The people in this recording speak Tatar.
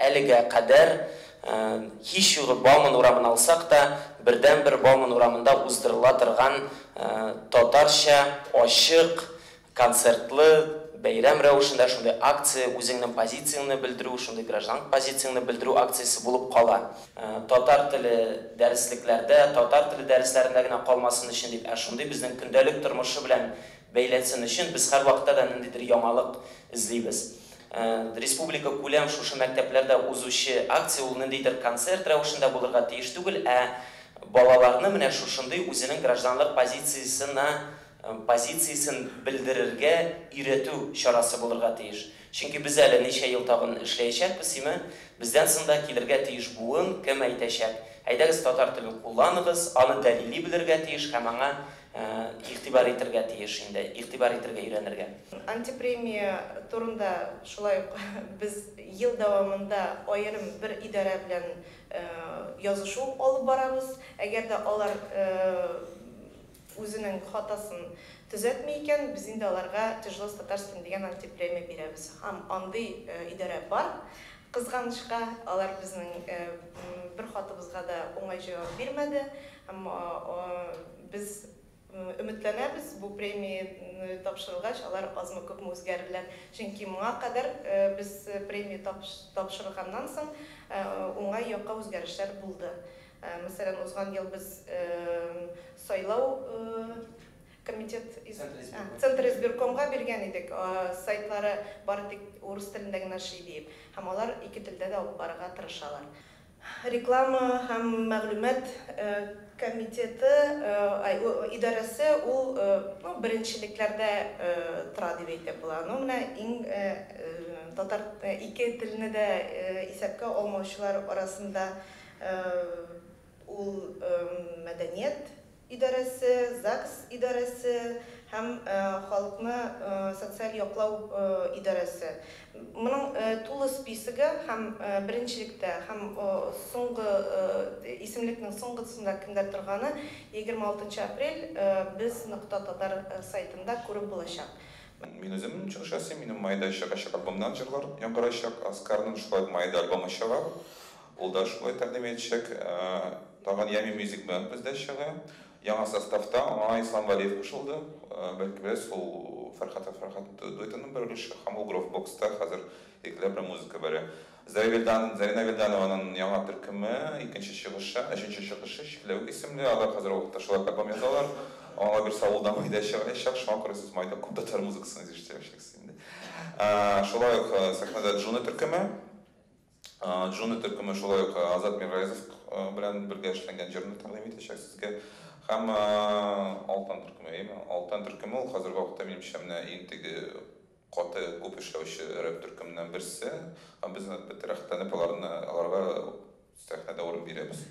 әлегә кадәр һич югы Бауман урамын алсак та, бердән-бер Бауман урамында уздырыла торган татарча ачык, концертлы бәйрәм рәвешендә шундый акция, үзеңнең позицияңны белдерү, шундый граждан позицияңны белдерү акциясы булып кала. Татар теле дәреслекләрдә, татар теле дәресләрендә генә калмасын өчен дип, шундый безнең көндәлек тормышы белән бәйләнсен өчен без һәр вакытта да ниндидер яңалык эзлибез. Республика күләм шушы мәктәпләрдә узучы акция ул ниндидер концерт рәвешендә булырга тиеш түгел, балаларны менә шушындый үзенең гражданлык позициясын белдерергә өйрәтү чарасы булырга тиеш. Чөнки без әле ничә ел тагын эшләячәкбез, бездән соң да килергә тиеш буын кем әйтәчәк. Әйдәгез татар телен кулланыгыз, аны дәлили белергә тиеш һәм аңа игътибар итәргә тиеш инде, игътибар итәргә өйрәнергә. Антипремия турында шулай без ел дәвамында аерым бер идарә белән язышу алып барабыз. Әгәр дә алар үзенең хатасын төзәтми икән, biz инде аларга Тяжелость Татарстан дигән антипремия бирәбез. Һәм андый идарә бар. Кызганычка, алар безнең бер хатыбызга да уңай җавап бирмәде. Һәм без өметләнәбез, бу премияны тапшырылгач, алар азмы-күпме үзгәрерләр. Чөнки моңа кадәр без премия тапшырганнан соң уңай якка үзгәрешләр булды. Мәсәлән, узган ел без сайлау комитет Центр избиркомга биргән идек, сайтлары бары тик урыс телендә генә эшли дип. Һәм алар ике телдә дә алып барырга тырышалар. Реклама һәм мәгълүмат комитеты идарәсе ул беренчелекләрдә тора дип әйтеп була. Менә иң татар ике телне дә исәпкә алмаучылар арасында ул мәдәният идарәсе, ЗАГС идарәсе һәм халыкны социаль яклау идарәсе. Моның тулы списогы һәм беренчелектә һәм соңгы исемлекнең соңгысында кемдер торганы 26 апрель без .татар сайтында күреп булачак. Мин үзем чыгыш ясыйм, минем майда чыгачак альбомнан җырлар яңгырачак, Аскарның шулай майда альбомы чыга. Ул да шулай тәкъдим итәчәк. Тагын Ями Music белән бездә чыга. Яңа составта Ислам Валиев кушылды. Бәлки без ул Фәрхат дуэтының бер өлеше һәм ул Грофбокста хәзер икләбер музыка бирә. Зарина Вильданованың яңа төркеме, икенче чыгышы, өченче чыгышы Чикләвек исемле, алар хәзер вакытта шулай альбом язалар. Аңа бер савулда майда чыгачак, шуңа күрә сез майда күп татар музыкасын ишетәчәксез инде. Шулай ук сәхнәдә Джуны төркеме. Джуны төркеме шулай ук Азат Миргаизов белән бергә эшләнгән җырны тәкъдим итәчәк сезгә. Һәм Алтан төркеме ул хәзерге вакытта минемчә менә иң теге каты күп эшләүче рэп төркеменнән берсе. Һәм без бетерәхтәнеп аларга сәхнәдә урын бирәбез.